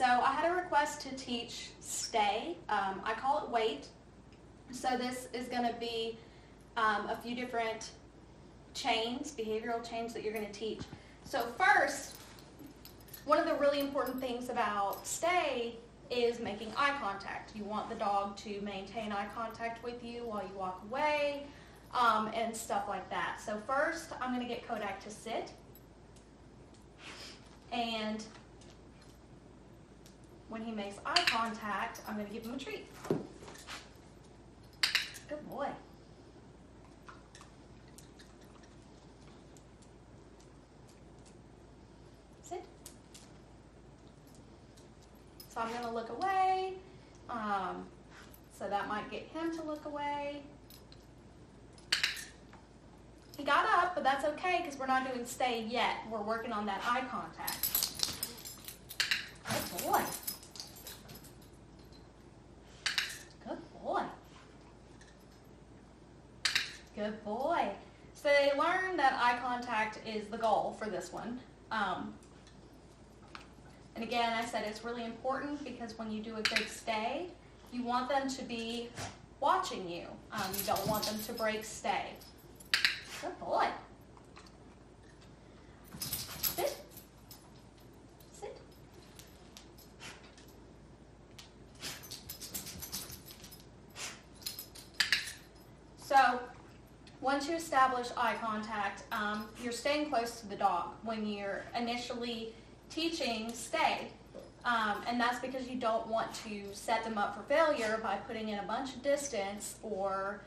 So I had a request to teach stay. I call it wait. So this is going to be a few different chains, behavioral chains that you're going to teach. So first, one of the really important things about stay is making eye contact. You want the dog to maintain eye contact with you while you walk away, and stuff like that. So first, I'm going to get Kodak to sit. And when he makes eye contact, I'm going to give him a treat. Good boy. Sit. So I'm going to look away. So that might get him to look away. He got up, but that's okay because we're not doing stay yet. We're working on that eye contact. Good boy. Good boy. Good boy. So they learned that eye contact is the goal for this one. And again, I said it's really important because when you do a good stay, you want them to be watching you. You don't want them to break stay. Good boy. Sit. Sit. So once you establish eye contact, you're staying close to the dog when you're initially teaching stay. And that's because you don't want to set them up for failure by putting in a bunch of distance or,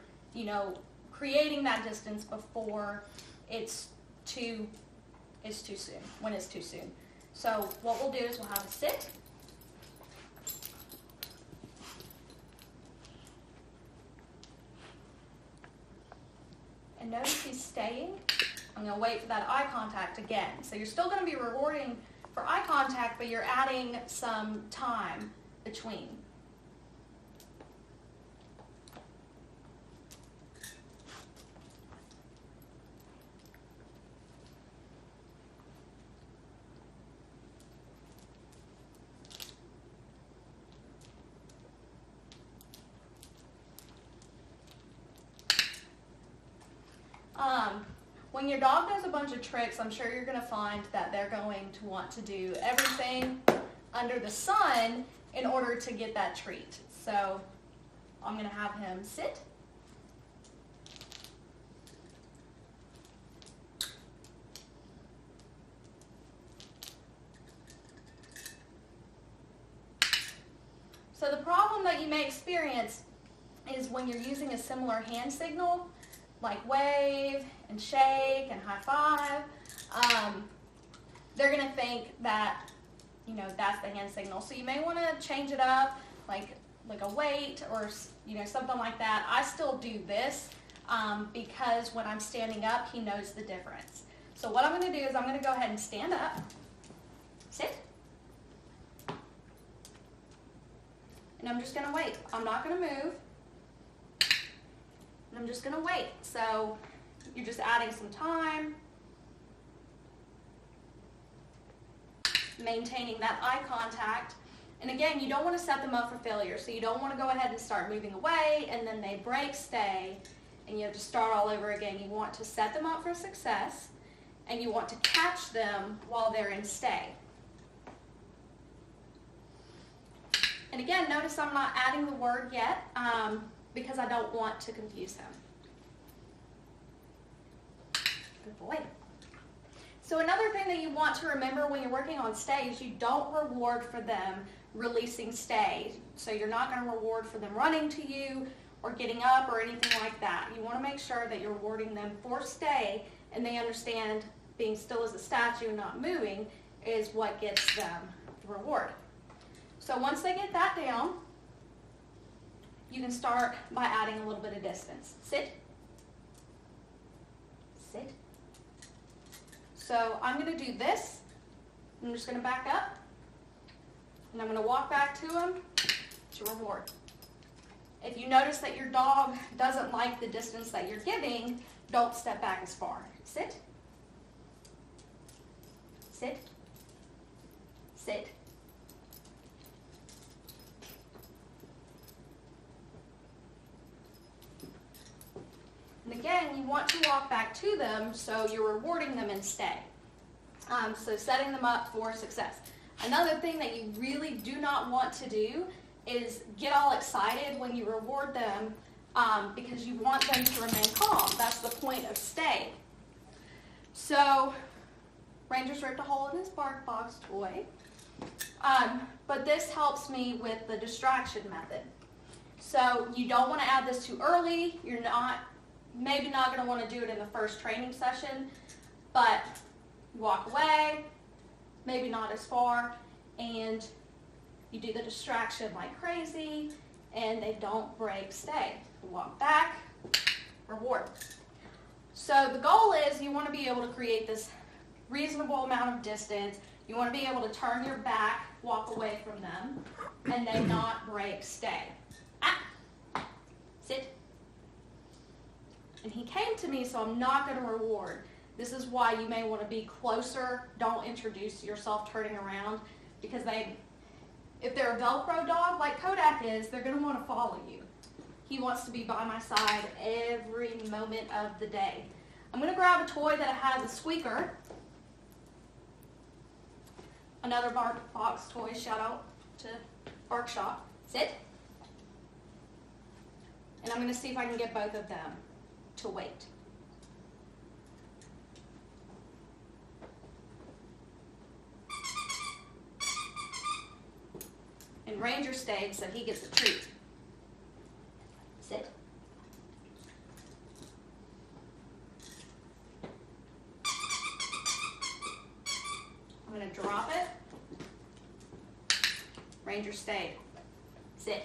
creating that distance before it's too soon, when it's too soon. So what we'll do is we'll have a sit. And notice he's staying. I'm going to wait for that eye contact again. So you're still going to be rewarding for eye contact, but you're adding some time between. When your dog does a bunch of tricks, I'm sure you're going to find that they're going to want to do everything under the sun in order to get that treat. So I'm going to have him sit. So the problem that you may experience is when you're using a similar hand signal, like wave and shake and high five, they're going to think that, that's the hand signal. So you may want to change it up, like a wait or, something like that. I still do this because when I'm standing up, he knows the difference. So what I'm going to do is I'm going to go ahead and stand up, sit, and I'm just going to wait. I'm not going to move. And I'm just going to wait. So you're just adding some time, maintaining that eye contact. And again, you don't want to set them up for failure. So you don't want to go ahead and start moving away and then they break stay and you have to start all over again. You want to set them up for success and you want to catch them while they're in stay. And again, notice I'm not adding the word yet. Because I don't want to confuse him. Good boy. So another thing that you want to remember when you're working on stay is you don't reward for them releasing stay. So you're not going to reward for them running to you or getting up or anything like that. You want to make sure that you're rewarding them for stay and they understand being still as a statue and not moving is what gets them the reward. So once they get that down, you can start by adding a little bit of distance. Sit. Sit. So I'm going to do this. I'm just going to back up. And I'm going to walk back to him to reward. If you notice that your dog doesn't like the distance that you're giving, don't step back as far. Sit. Sit. Sit. then you want to walk back to them, so you're rewarding them and stay. So setting them up for success. Another thing that you really do not want to do is get all excited when you reward them because you want them to remain calm. That's the point of stay. So Ranger's ripped a hole in his BarkBox toy. But this helps me with the distraction method. So you don't want to add this too early. You're maybe not going to want to do it in the first training session, but you walk away, maybe not as far, and you do the distraction like crazy, and they don't break, stay. Walk back, reward. So the goal is you want to be able to create this reasonable amount of distance. You want to be able to turn your back, walk away from them, and then not break, stay. Sit. And he came to me, so I'm not going to reward. This is why you may want to be closer. Don't introduce yourself turning around, because if they're a Velcro dog like Kodak is, they're going to want to follow you. He wants to be by my side every moment of the day. I'm going to grab a toy that has a squeaker. Another BarkBox toy, shout out to BarkShop. Sit. And I'm going to see if I can get both of them to wait. And Ranger stayed, so he gets a treat. Sit. I'm going to drop it. Ranger stayed. Sit.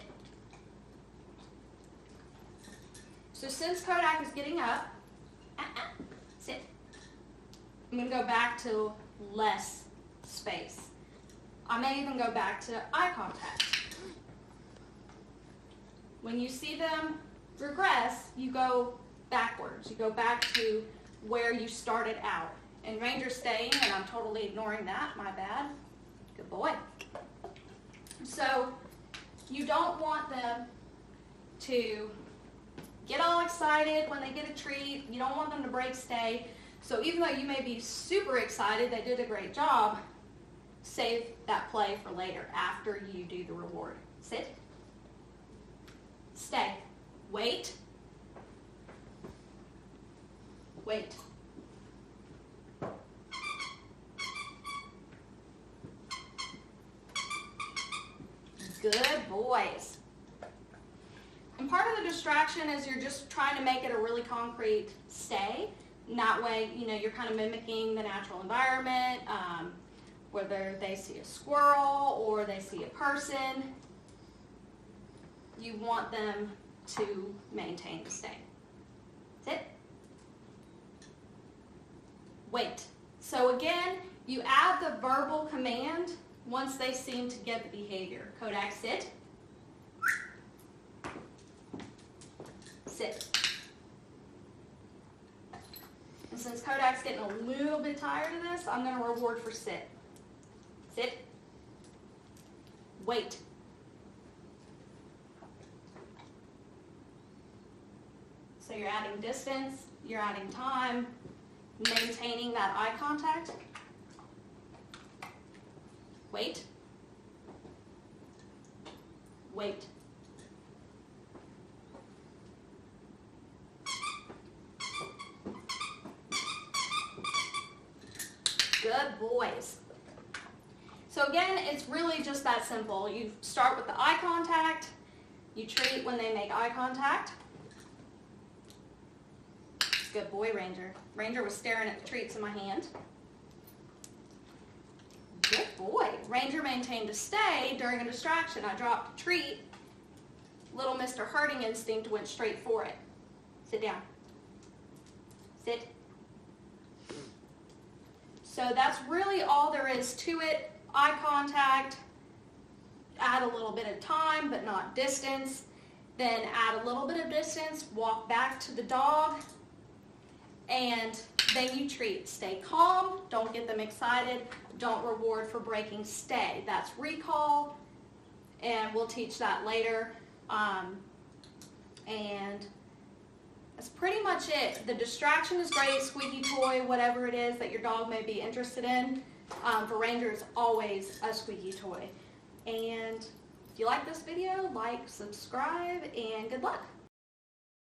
So since Kodak is getting up, sit. I'm going to go back to less space. I may even go back to eye contact. When you see them regress, you go backwards. You go back to where you started out. And Ranger's staying, and I'm totally ignoring that. My bad. Good boy. So you don't want them to get all excited when they get a treat. You don't want them to break, stay. So even though you may be super excited, they did a great job, save that play for later after you do the reward. Sit. Stay. Wait. Wait. Good boys. And part of the distraction is you're just trying to make it a really concrete stay. And that way, you're kind of mimicking the natural environment, whether they see a squirrel or they see a person. You want them to maintain the stay. Sit. Wait. So again, you add the verbal command once they seem to get the behavior. Kodak, sit. Sit. And since Kodak's getting a little bit tired of this, I'm going to reward for sit. Sit. Wait. So you're adding distance, you're adding time, maintaining that eye contact. Wait. Wait. Good boys. So again, it's really just that simple. You start with the eye contact, you treat when they make eye contact. Good boy, Ranger. Ranger was staring at the treats in my hand. Good boy. Ranger maintained a stay during a distraction. I dropped a treat. Little Mr. Herding Instinct went straight for it. Sit down. Sit. So that's really all there is to it. Eye contact, add a little bit of time but not distance, then add a little bit of distance, walk back to the dog, and then you treat. Stay calm, don't get them excited, don't reward for breaking, stay. That's recall, and we'll teach that later. And That's pretty much it. The distraction is great, squeaky toy, whatever it is that your dog may be interested in. For Ranger, it's always a squeaky toy. And if you like this video, like, subscribe, and good luck.